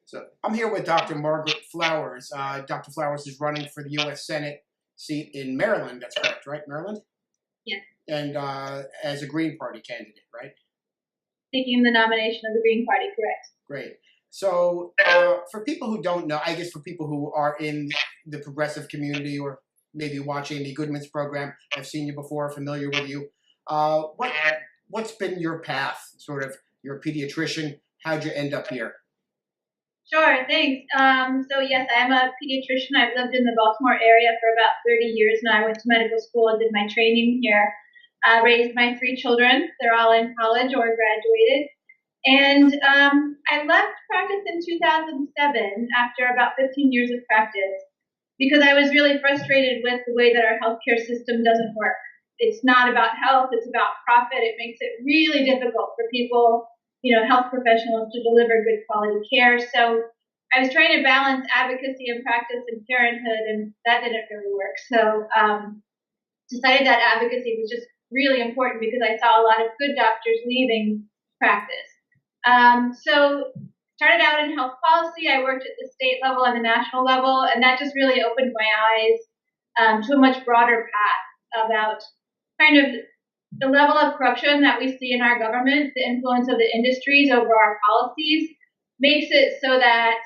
So I'm here with Dr. Margaret Flowers. Dr. Flowers is running for the U.S. Senate seat in Maryland. That's correct, right? Maryland? Yes. And as a Green Party candidate, right? Seeking the nomination of the Green Party, correct. Great. So for people who don't know, I guess for people who are in the progressive community or maybe watching the Goodman's program, have seen you before, familiar with you, what's been your path, sort of? You're a pediatrician. How'd you end up here? Sure, thanks. So yes, I'm a pediatrician. I've lived in the Baltimore area for about 30 years now. I went to medical school and did my training here. Raised my 3 children. They're all in college or graduated. And I left practice in 2007 after about 15 years of practice because I was really frustrated with the way that our healthcare system doesn't work. It's not about health, it's about profit. It makes it really difficult for people, health professionals to deliver good quality care. So I was trying to balance advocacy and practice and parenthood, and that didn't really work. So decided that advocacy was just really important because I saw a lot of good doctors leaving practice. So started out in health policy. I worked at the state level and the national level, and that just really opened my eyes to a much broader path about kind of the level of corruption that we see in our government, the influence of the industries over our policies, makes it so that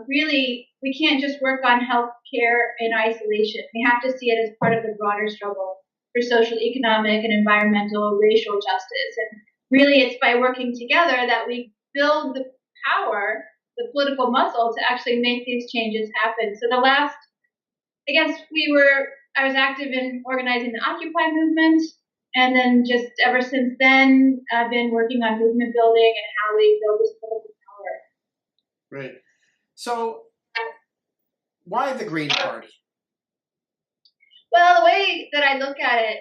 really we can't just work on health care in isolation. We have to see it as part of the broader struggle for social, economic, and environmental, racial justice. And really it's by working together that we build the power, the political muscle to actually make these changes happen. So I was active in organizing the Occupy movement, and then just ever since then, I've been working on movement building and how we build this political power. Right. So, why the Green Party? Well, the way that I look at it,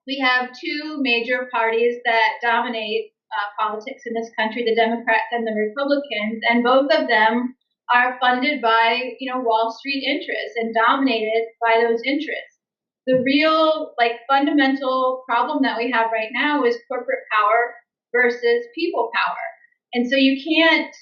we have 2 major parties that dominate politics in this country, the Democrats and the Republicans, and both of them are funded by, Wall Street interests and dominated by those interests. The real, fundamental problem that we have right now is corporate power versus people power. And so you can't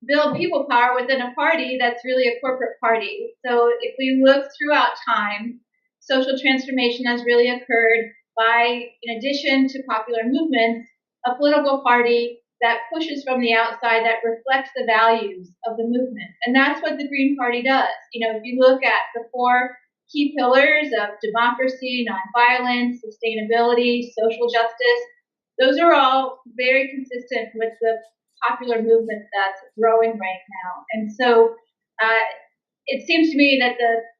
build people power within a party that's really a corporate party. So if we look throughout time, social transformation has really occurred by, in addition to popular movements, a political party that pushes from the outside that reflects the values of the movement. And that's what the Green Party does. If you look at the 4 key pillars of democracy, nonviolence, sustainability, social justice, those are all very consistent with the popular movement that's growing right now. And so it seems to me that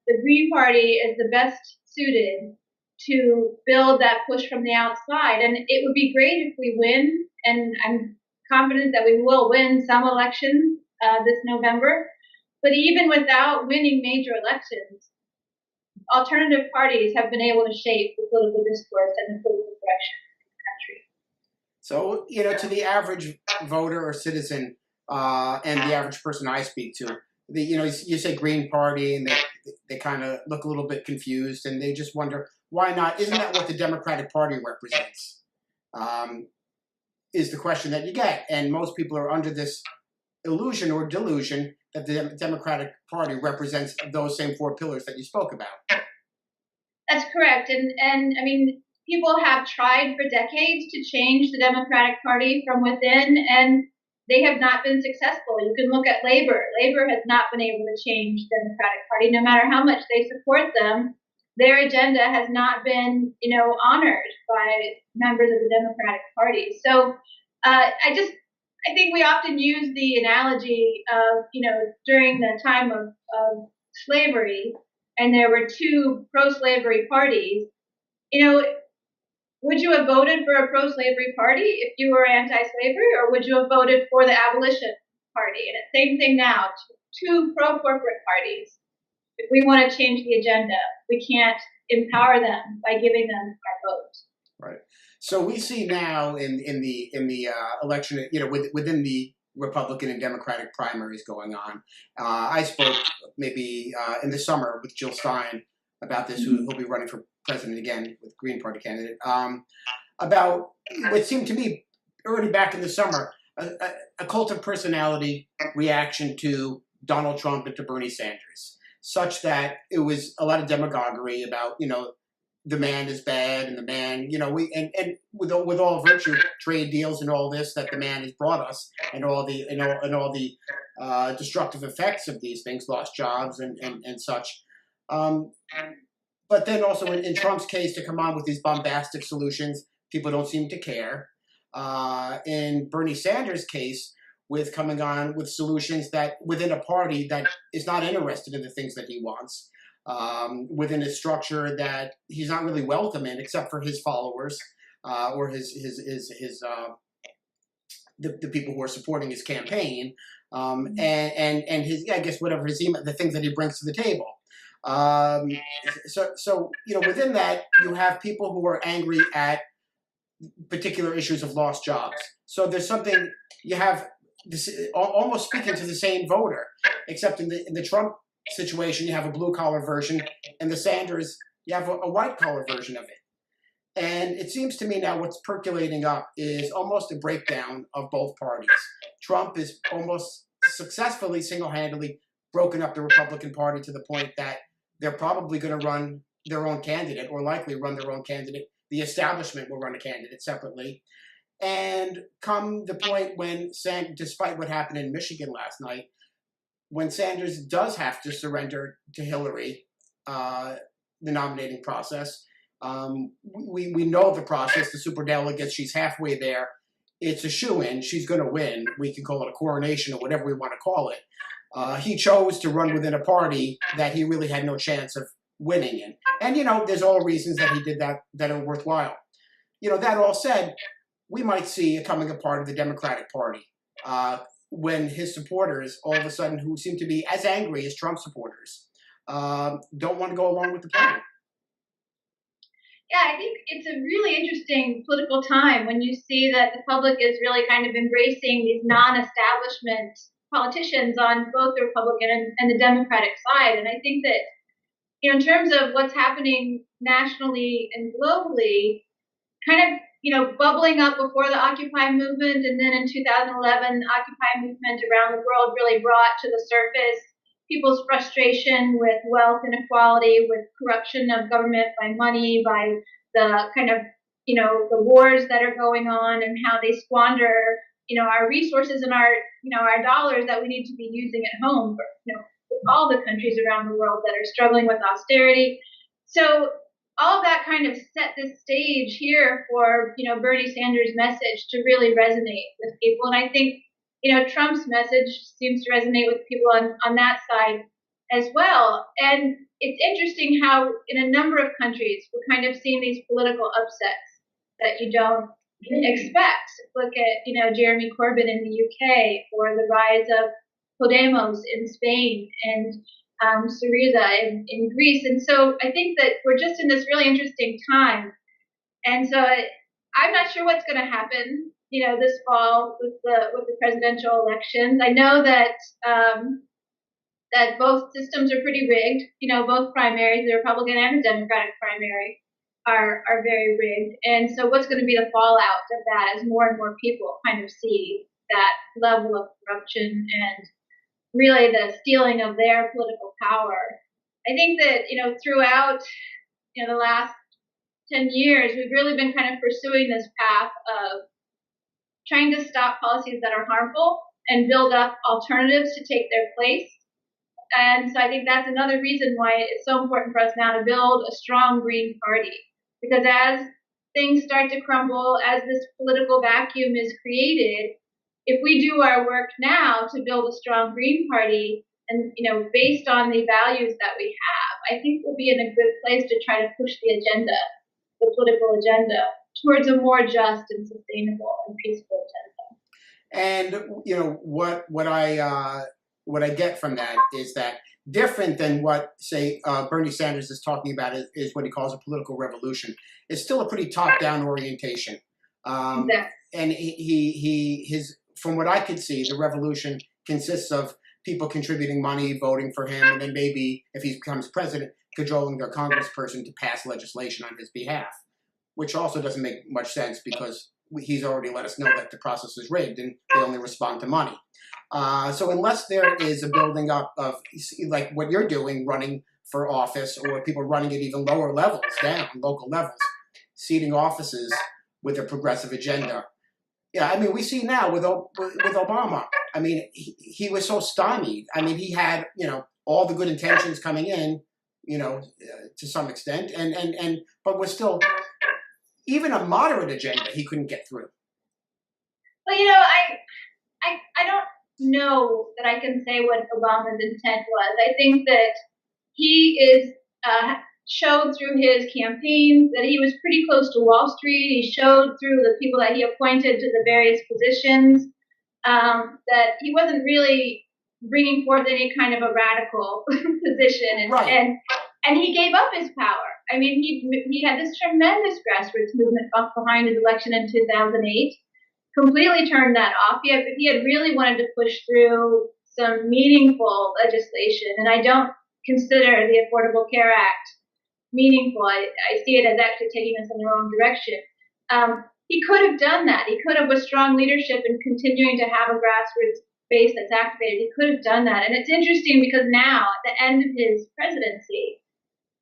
the Green Party is the best suited to build that push from the outside. And it would be great if we win, and I'm confident that we will win some elections this November. But even without winning major elections, alternative parties have been able to shape the political discourse and the political direction of the country. So, to the average voter or citizen and the average person I speak to, you say Green Party, and they kind of look a little bit confused, and they just wonder, why not? Isn't that what the Democratic Party represents? Is the question that you get. And most people are under this illusion or delusion that the Democratic Party represents those same 4 pillars that you spoke about. That's correct. And I mean, people have tried for decades to change the Democratic Party from within, and they have not been successful. You can look at Labor. Labor has not been able to change the Democratic Party. No matter how much they support them, their agenda has not been, honored by members of the Democratic Party. So I think we often use the analogy of, during the time of slavery, and there were 2 pro-slavery parties. Would you have voted for a pro-slavery party if you were anti-slavery, or would you have voted for the abolition party? And it's the same thing now, 2 pro-corporate parties. If we want to change the agenda, we can't empower them by giving them our vote. Right. So we see now in the election, within the Republican and Democratic primaries going on. I spoke maybe in the summer with Jill Stein about this, who will be running for president again with Green Party candidate, about what seemed to me already back in the summer, a cult of personality reaction to Donald Trump and to Bernie Sanders, such that it was a lot of demagoguery about, the man is bad and the man, and with all virtue, trade deals and all this that the man has brought us, and all the destructive effects of these things, lost jobs and such. But then also in Trump's case, to come on with these bombastic solutions, people don't seem to care. In Bernie Sanders' case, with coming on with solutions that within a party that is not interested in the things that he wants, within a structure that he's not really welcome in, except for his followers or the people who are supporting his campaign, and his, I guess, whatever his email, the things that he brings to the table. So within that, you have people who are angry at particular issues of lost jobs. So there's something, you have this almost speaking to the same voter, except in the Trump situation, you have a blue collar version, and the Sanders, you have a white collar version of it. And it seems to me now what's percolating up is almost a breakdown of both parties. Trump is almost successfully, single-handedly broken up the Republican Party to the point that they're probably going to run their own candidate, or likely run their own candidate. The establishment will run a candidate separately. And come the point when, despite what happened in Michigan last night, when Sanders does have to surrender to Hillary, the nominating process, we know the process, the superdelegates, she's halfway there. It's a shoo-in. She's going to win. We can call it a coronation or whatever we want to call it. He chose to run within a party that he really had no chance of winning in. And, there's all reasons that he did that are worthwhile. That all said, we might see a coming apart of the Democratic Party when his supporters, all of a sudden, who seem to be as angry as Trump supporters, don't want to go along with the plan. Yeah, I think it's a really interesting political time when you see that the public is really kind of embracing these non-establishment politicians on both the Republican and the Democratic side. And I think that, in terms of what's happening nationally and globally, kind of, bubbling up before the Occupy movement, and then in 2011, the Occupy movement around the world really brought to the surface people's frustration with wealth inequality, with corruption of government by money, by the kind of, the wars that are going on and how they squander, our resources and our dollars that we need to be using at home for, all the countries around the world that are struggling with austerity. So all of that kind of set the stage here for, Bernie Sanders' message to really resonate with people. And I think, Trump's message seems to resonate with people on that side as well. And it's interesting how in a number of countries we're kind of seeing these political upsets that you don't expect. Look at, Jeremy Corbyn in the UK, or the rise of Podemos in Spain, and Syriza in Greece. And so I think that we're just in this really interesting time. And so I'm not sure what's going to happen, this fall with the presidential elections. I know that that both systems are pretty rigged. Both primaries, the Republican and the Democratic primary, are very rigged. And so what's going to be the fallout of that as more and more people kind of see that level of corruption and really the stealing of their political power. I think that, throughout, the last 10 years, we've really been kind of pursuing this path of trying to stop policies that are harmful and build up alternatives to take their place. And so I think that's another reason why it's so important for us now to build a strong Green Party. Because as things start to crumble, as this political vacuum is created, if we do our work now to build a strong Green Party, and based on the values that we have, I think we'll be in a good place to try to push the political agenda, towards a more just and sustainable and peaceful agenda. And what I get from that is that, different than what, say, Bernie Sanders is talking about is what he calls a political revolution. It's still a pretty top-down orientation. Exactly. And his from what I could see, the revolution consists of people contributing money, voting for him, and then maybe, if he becomes president, cajoling their congressperson to pass legislation on his behalf, which also doesn't make much sense because he's already let us know that the process is rigged and they only respond to money. So unless there is a building up of like what you're doing, running for office, or people running at even lower levels, down local levels, seating offices with a progressive agenda. Yeah, I mean, we see now with Obama. I mean, he was so stymied. I mean, he had, all the good intentions coming in, to some extent, but was still, even a moderate agenda he couldn't get through. Well, I don't know that I can say what Obama's intent was. I think that he is showed through his campaigns that he was pretty close to Wall Street. He showed through the people that he appointed to the various positions that he wasn't really bringing forth any kind of a radical position, Right. and he gave up his power. I mean, he had this tremendous grassroots movement behind his election in 2008. Completely turned that off. He had really wanted to push through some meaningful legislation, and I don't consider the Affordable Care Act meaningful. I see it as actually taking us in the wrong direction. He could have done that. He could have, with strong leadership and continuing to have a grassroots base that's activated, he could have done that. And it's interesting because now, at the end of his presidency,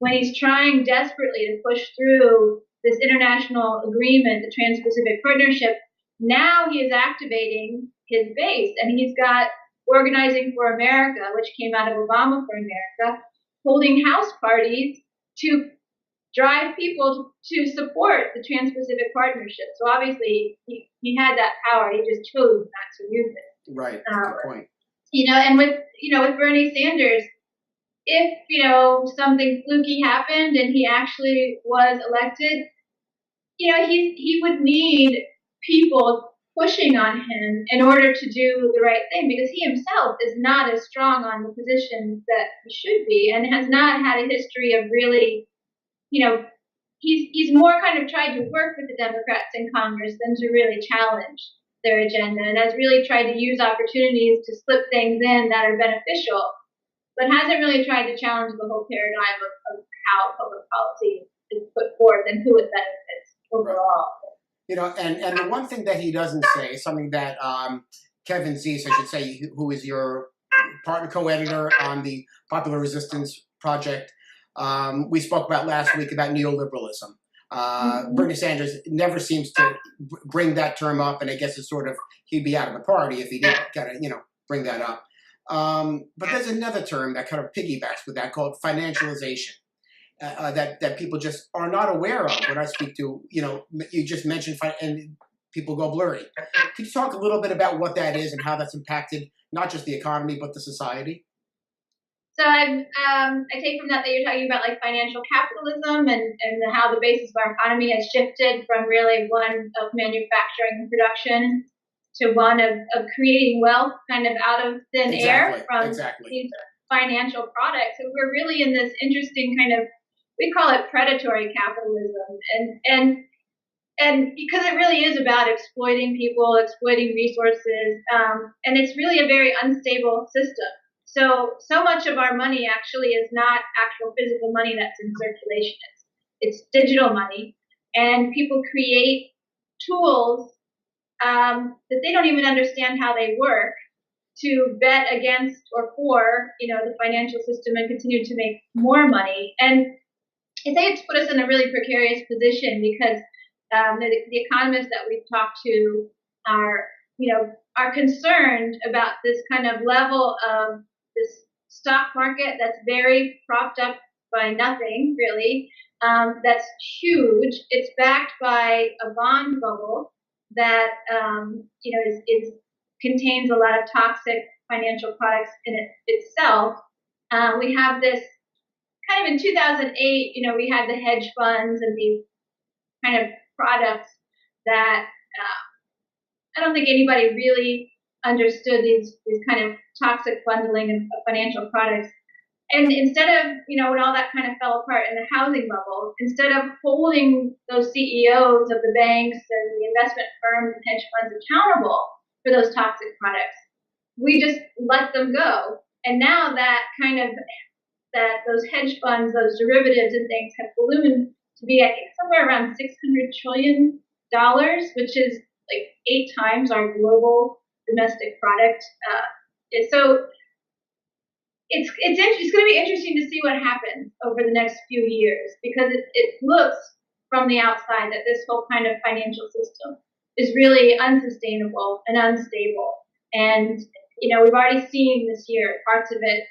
when he's trying desperately to push through this international agreement, the Trans-Pacific Partnership, now he is activating his base, and he's got Organizing for America, which came out of Obama for America, holding house parties to drive people to support the Trans-Pacific Partnership. So obviously he had that power. He just chose not to use it. Right. Good point. And with Bernie Sanders, if something fluky happened and he actually was elected, he would need people pushing on him in order to do the right thing, because he himself is not as strong on the positions that he should be, and has not had a history of really, he's more kind of tried to work with the Democrats in Congress than to really challenge their agenda, and has really tried to use opportunities to slip things in that are beneficial, but hasn't really tried to challenge the whole paradigm of how public policy is put forth and who it benefits overall. And the one thing that he doesn't say is something that Kevin Zeese, I should say, who is your partner, co-editor on the Popular Resistance Project, we spoke about last week about neoliberalism. Bernie Sanders never seems to bring that term up, and I guess it's sort of, he'd be out of the party if he didn't kind of, bring that up. But there's another term that kind of piggybacks with that called financialization. That people just are not aware of. When I speak to, you just mentioned, and people go blurry. Could you talk a little bit about what that is and how that's impacted not just the economy, but the society? So I take from that you're talking about like financial capitalism and how the basis of our economy has shifted from really one of manufacturing and production to one of creating wealth kind of out of thin air from these financial products. And we're really in this interesting kind of, we call it predatory capitalism, and because it really is about exploiting people, exploiting resources, and it's really a very unstable system. So much of our money actually is not actual physical money that's in circulation. It's digital money, and people create tools that they don't even understand how they work to bet against or for the financial system and continue to make more money. And I say it's put us in a really precarious position because the economists that we've talked to are concerned about this kind of level of this stock market that's very propped up by nothing really. That's huge. It's backed by a bond bubble that is contains a lot of toxic financial products in itself. We have this kind of in 2008, we had the hedge funds and these kind of products that I don't think anybody really understood these kind of toxic bundling of financial products. And instead of, when all that kind of fell apart in the housing bubble, instead of holding those CEOs of the banks and the investment firms and hedge funds accountable for those toxic products, we just let them go. And now that those hedge funds, those derivatives and things have ballooned to be, I think, somewhere around $600 trillion which is like 8 times our global domestic product. So it's going to be interesting to see what happens over the next few years, because it looks from the outside that this whole kind of financial system is really unsustainable and unstable. And we've already seen this year parts of it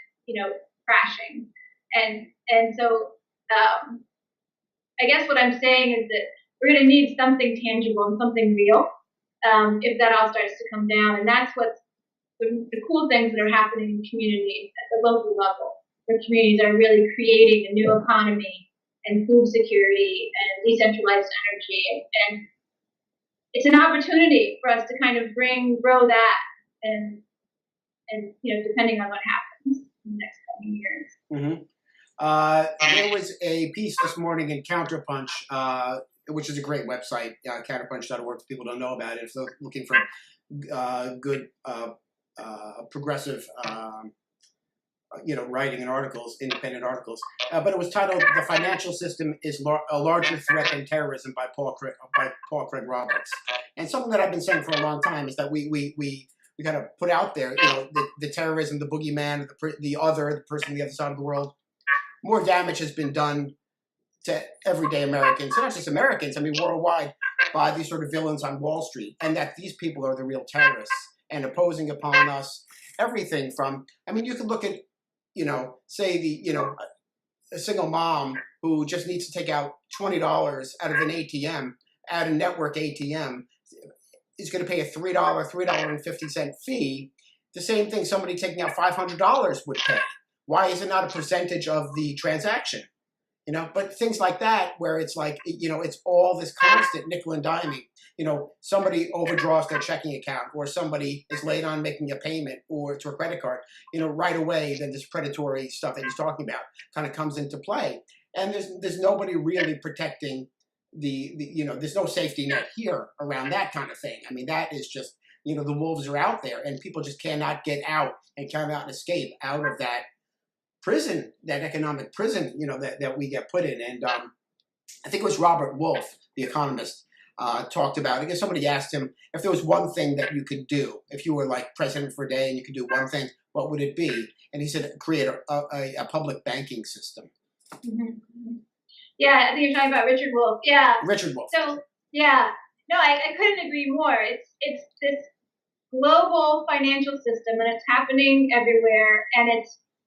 crashing, and so I guess what I'm saying is that we're going to need something tangible and something real if that all starts to come down. And that's what's the cool things that are happening in communities at the local level, where communities are really creating a new economy and food security and decentralized energy. And it's an opportunity for us to kind of grow that and depending on what happens in the next coming years. Mm-hmm. There was a piece this morning in Counterpunch, which is a great website, counterpunch.org, if people don't know about it, if they're looking for good progressive writing and articles, independent articles. But it was titled "The Financial System is a Larger Threat Than Terrorism" by Paul Craig Roberts. And something that I've been saying for a long time is that we got to put out there, the terrorism, the boogeyman, the person on the other side of the world. More damage has been done to everyday Americans, and not just Americans, I mean worldwide, by these sort of villains on Wall Street, and that these people are the real terrorists and imposing upon us everything from, you could look at, say a single mom who just needs to take out $20 out of an ATM, at a network ATM, is going to pay a $3.50 fee, the same thing somebody taking out $500 would pay. Why is it not a percentage of the transaction? But things like that, where it's like, it's all this constant nickel and diming. Somebody overdraws their checking account, or somebody is late on making a payment or to a credit card, right away, then this predatory stuff that he's talking about kind of comes into play. And there's nobody really protecting there's no safety net here around that kind of thing. That is just, the wolves are out there, and people just cannot get out and escape out of that prison, that economic prison, that we get put in. And I think it was Robert Wolf, the economist, talked about, I guess somebody asked him if there was one thing that you could do, if you were like president for a day and you could do one thing, what would it be? And he said, create a public banking system. Mm-hmm. Yeah, I think you're talking about Richard Wolff. Yeah. Richard Wolff. So, yeah. No, I couldn't agree more. It's this global financial system, and it's happening everywhere, and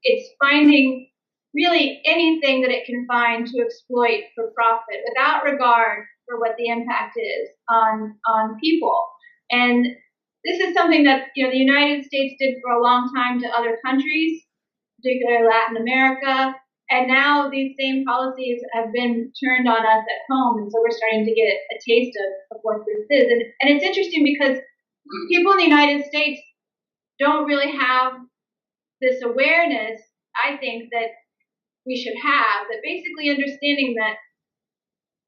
it's finding really anything that it can find to exploit for profit without regard for what the impact is on people. And this is something that the United States did for a long time to other countries, particularly Latin America. And now these same policies have been turned on us at home, and so we're starting to get a taste of what this is. And it's interesting because people in the United States don't really have this awareness, I think, that we should have, that basically understanding that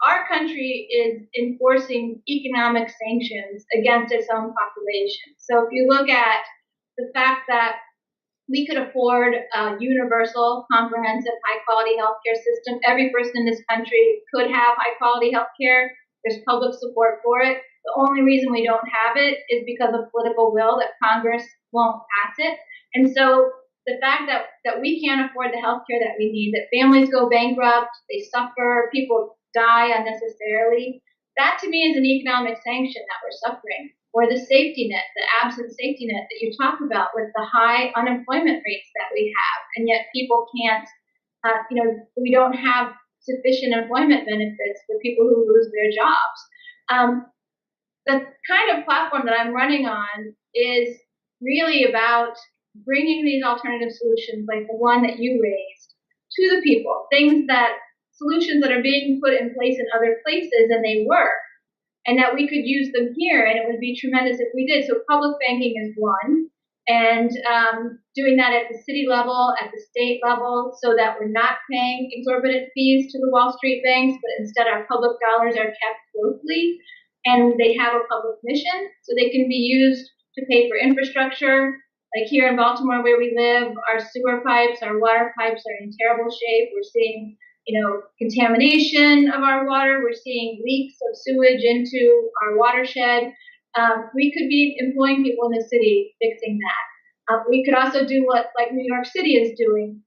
our country is enforcing economic sanctions against its own population. So if you look at the fact that we could afford a universal, comprehensive, high-quality healthcare system. Every person in this country could have high-quality healthcare. There's public support for it. The only reason we don't have it is because of political will, that Congress won't pass it. And so the fact that we can't afford the healthcare that we need, that families go bankrupt, they suffer, people die unnecessarily, that to me is an economic sanction that we're suffering. Or the safety net, the absent safety net that you talk about with the high unemployment rates that we have, and yet people can't, we don't have sufficient employment benefits for people who lose their jobs. The kind of platform that I'm running on is really about bringing these alternative solutions, like the one that you raised, to the people, solutions that are being put in place in other places and they work, and that we could use them here, and it would be tremendous if we did. So public banking is one, and doing that at the city level, at the state level, so that we're not paying exorbitant fees to the Wall Street banks, but instead our public dollars are kept locally, and they have a public mission, so they can be used to pay for infrastructure. Like here in Baltimore where we live, our sewer pipes, our water pipes are in terrible shape. We're seeing contamination of our water. We're seeing leaks of sewage into our watershed. We could be employing people in the city fixing that. We could also do what like New York City is doing,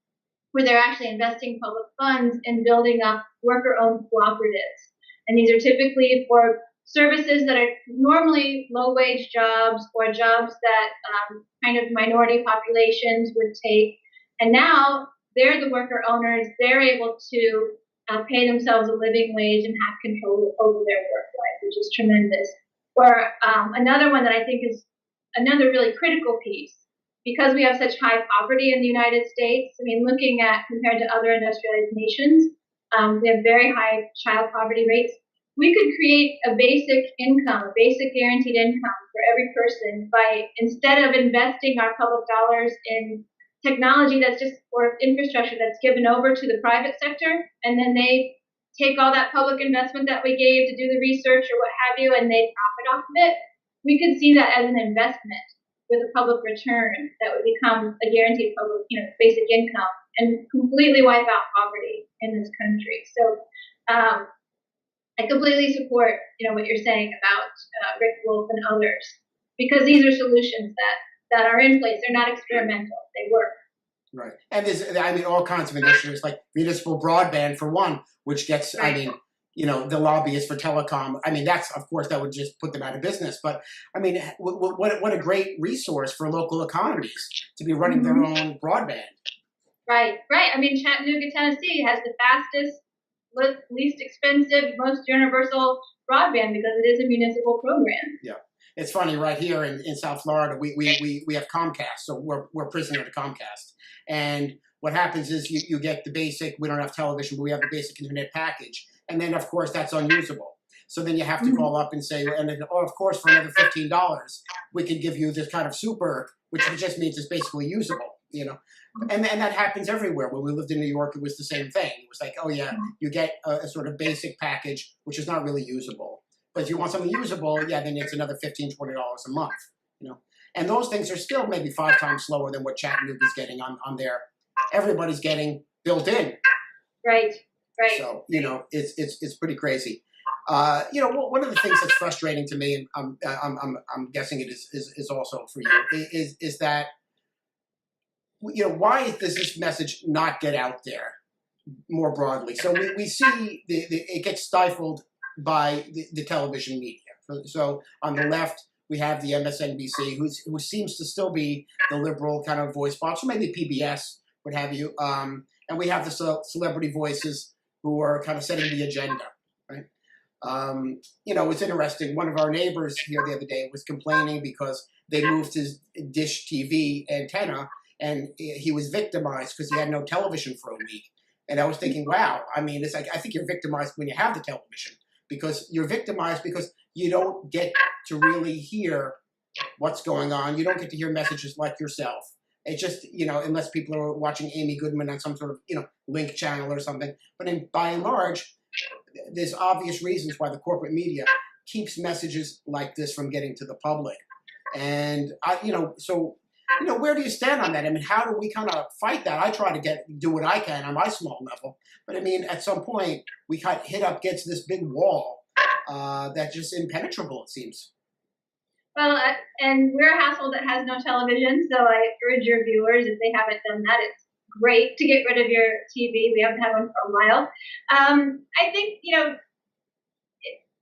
where they're actually investing public funds in building up worker-owned cooperatives. And these are typically for services that are normally low-wage jobs or jobs that kind of minority populations would take. And now they're the worker owners. They're able to pay themselves a living wage and have control over their work life, which is tremendous. Or another one that I think is another really critical piece, because we have such high poverty in the United States. I mean, looking at compared to other industrialized nations, we have very high child poverty rates. We could create a basic income, a basic guaranteed income for every person by, instead of investing our public dollars in technology that's just, or infrastructure that's given over to the private sector, and then they take all that public investment that we gave to do the research or what have you, and they profit off of it. We could see that as an investment with a public return that would become a guaranteed public, basic income, and completely wipe out poverty in this country. So I completely support, what you're saying about Rick Wolf and others, because these are solutions that are in place. They're not experimental. They work. Right. And there's, all kinds of initiatives like municipal broadband for one, which gets, Right. the lobbyists for telecom. I mean, that's, of course, that would just put them out of business. But I mean, what a great resource for local economies to be running their own broadband. Right. I mean, Chattanooga, Tennessee has the fastest, least expensive, most universal broadband because it is a municipal program. Yeah. It's funny, right here in South Florida, we have Comcast, so we're prisoner to Comcast. And what happens is you get the basic, we don't have television, but we have the basic internet package. And then, of course, that's unusable. So then you have to call up and say, and then, of course, for another $15, we can give you this kind of super, which just means it's basically usable, And that happens everywhere. When we lived in New York, it was the same thing. It was like, oh, yeah, you get a sort of basic package, which is not really usable. But if you want something usable, yeah, then it's another $15, $20 a month, And those things are still maybe 5 times slower than what Chattanooga's getting on their. Everybody's getting built in. Right. So it's pretty crazy. One of the things that's frustrating to me, and I'm guessing it is also for you, is that why does this message not get out there more broadly? So we see it gets stifled by the television media. So on the left, we have the MSNBC, who seems to still be the liberal kind of voice box, or maybe PBS, what have you. And we have the celebrity voices who are kind of setting the agenda, right? It's interesting. One of our neighbors here the other day was complaining because they moved his dish TV antenna, and he was victimized because he had no television for a week. And I was thinking, wow, I mean, it's like, I think you're victimized when you have the television, because you're victimized because you don't get to really hear what's going on. You don't get to hear messages like yourself. It's just, unless people are watching Amy Goodman on some sort of, link channel or something. But by and large, there's obvious reasons why the corporate media keeps messages like this from getting to the public. And, where do you stand on that? I mean, how do we kind of fight that? I try to do what I can on my small level. But I mean, at some point, we hit up against this big wall that's just impenetrable, it seems. Well, and we're a household that has no television, so I urge your viewers, if they haven't done that, it's great to get rid of your TV. We haven't had one for a while. I think,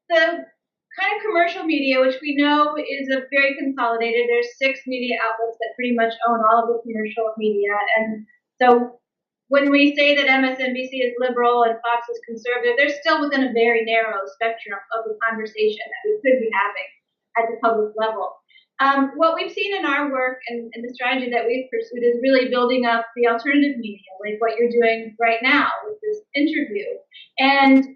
the kind of commercial media, which we know is a very consolidated, there's 6 media outlets that pretty much own all of the commercial media. And so when we say that MSNBC is liberal and Fox is conservative, they're still within a very narrow spectrum of the conversation that we could be having at the public level. What we've seen in our work and the strategy that we've pursued is really building up the alternative media, like what you're doing right now with this interview. And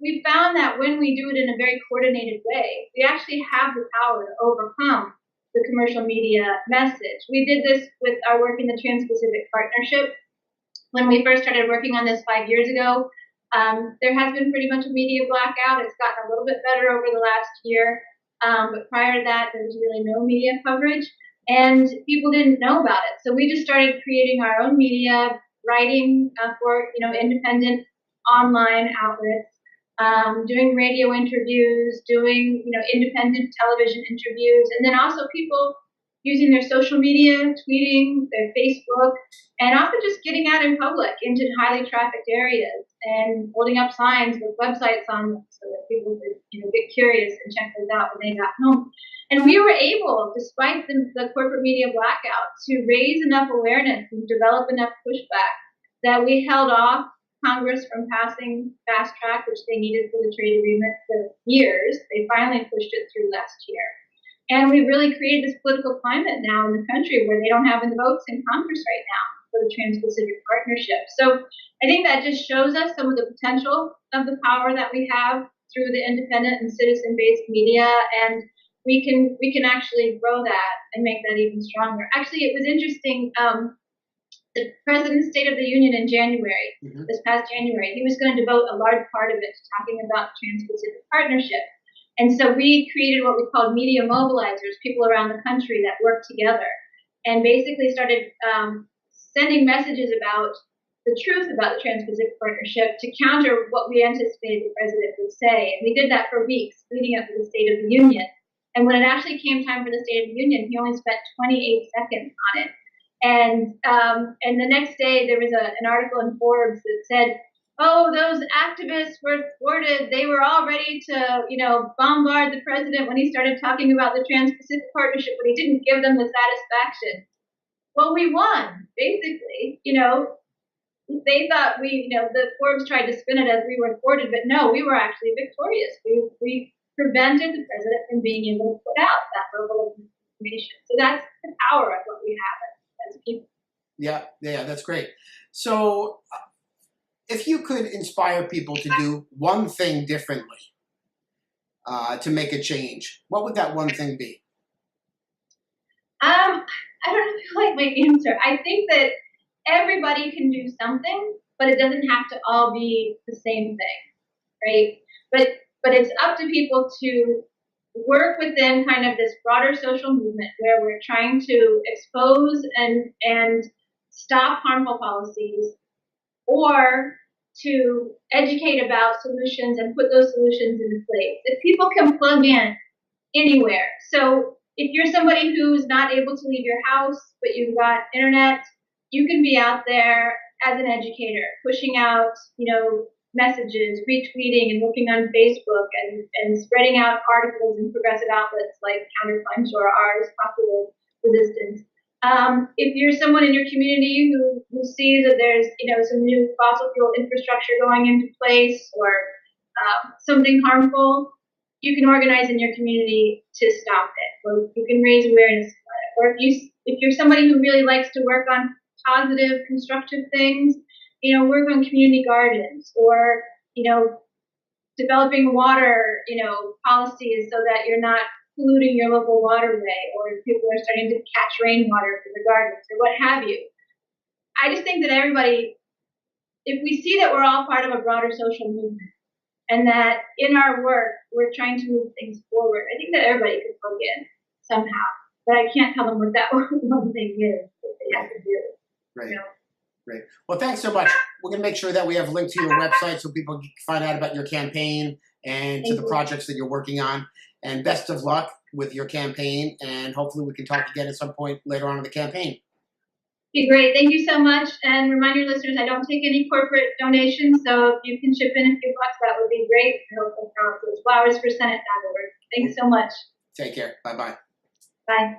we found that when we do it in a very coordinated way, we actually have the power to overcome the commercial media message. We did this with our work in the Trans-Pacific Partnership. When we first started working on this 5 years ago, there has been pretty much a media blackout. It's gotten a little bit better over the last year. But prior to that, there was really no media coverage, and people didn't know about it. So we just started creating our own media, writing for independent online outlets, doing radio interviews, doing independent television interviews, and then also people using their social media, tweeting, their Facebook, and also just getting out in public into highly trafficked areas and holding up signs with websites on them so that people could get curious and check those out when they got home. And we were able, despite the corporate media blackout, to raise enough awareness and develop enough pushback that we held off Congress from passing fast track, which they needed for the trade agreement for years. They finally pushed it through last year. And we've really created this political climate now in the country where they don't have any votes in Congress right now for the Trans-Pacific Partnership. So I think that just shows us some of the potential of the power that we have through the independent and citizen-based media, and we can actually grow that and make that even stronger. Actually, it was interesting. The President's State of the Union in January, this past January, he was going to devote a large part of it to talking about the Trans-Pacific Partnership. And so we created what we called media mobilizers, people around the country that worked together and basically started sending messages about the truth about the Trans-Pacific Partnership to counter what we anticipated the president would say. And we did that for weeks leading up to the State of the Union. And when it actually came time for the State of the Union, he only spent 28 seconds on it. And the next day there was an article in Forbes that said, oh, those activists were thwarted. They were all ready to, bombard the president when he started talking about the Trans-Pacific Partnership, but he didn't give them the satisfaction. Well, we won, basically. They thought the Forbes tried to spin it as we were thwarted, but no, we were actually victorious. We prevented the president from being able to put out that level of information. So that's the power of what we have as people. Yeah, that's great. So if you could inspire people to do one thing differently to make a change, what would that one thing be? I don't feel like my answer. I think that everybody can do something, but it doesn't have to all be the same thing, right? But it's up to people to work within kind of this broader social movement where we're trying to expose and stop harmful policies, or to educate about solutions and put those solutions into place. If people can plug in anywhere. So if you're somebody who's not able to leave your house, but you've got internet, you can be out there as an educator, pushing out, messages, retweeting and looking on Facebook and spreading out articles in progressive outlets like Counterpunch or ours, Popular Resistance. If you're someone in your community who sees that there's some new fossil fuel infrastructure going into place or something harmful, you can organize in your community to stop it, or you can raise awareness about it. Or if you're somebody who really likes to work on positive, constructive things, work on community gardens or developing water policies so that you're not polluting your local waterway, or if people are starting to catch rainwater for the gardens or what have you. I just think that everybody, if we see that we're all part of a broader social movement and that in our work we're trying to move things forward, I think that everybody could plug in somehow. But I can't tell them what that one thing is that they have to do. Right. Great. Well, thanks so much. We're going to make sure that we have links to your website so people can find out about your campaign and to the projects that you're working on. And best of luck with your campaign. And hopefully we can talk again at some point later on in the campaign. Okay, great. Thank you so much. And remind your listeners, I don't take any corporate donations. So if you can chip in a few bucks, that would be great. It's flowersforsenate.org. Thanks so much. Take care. Bye-bye. Bye.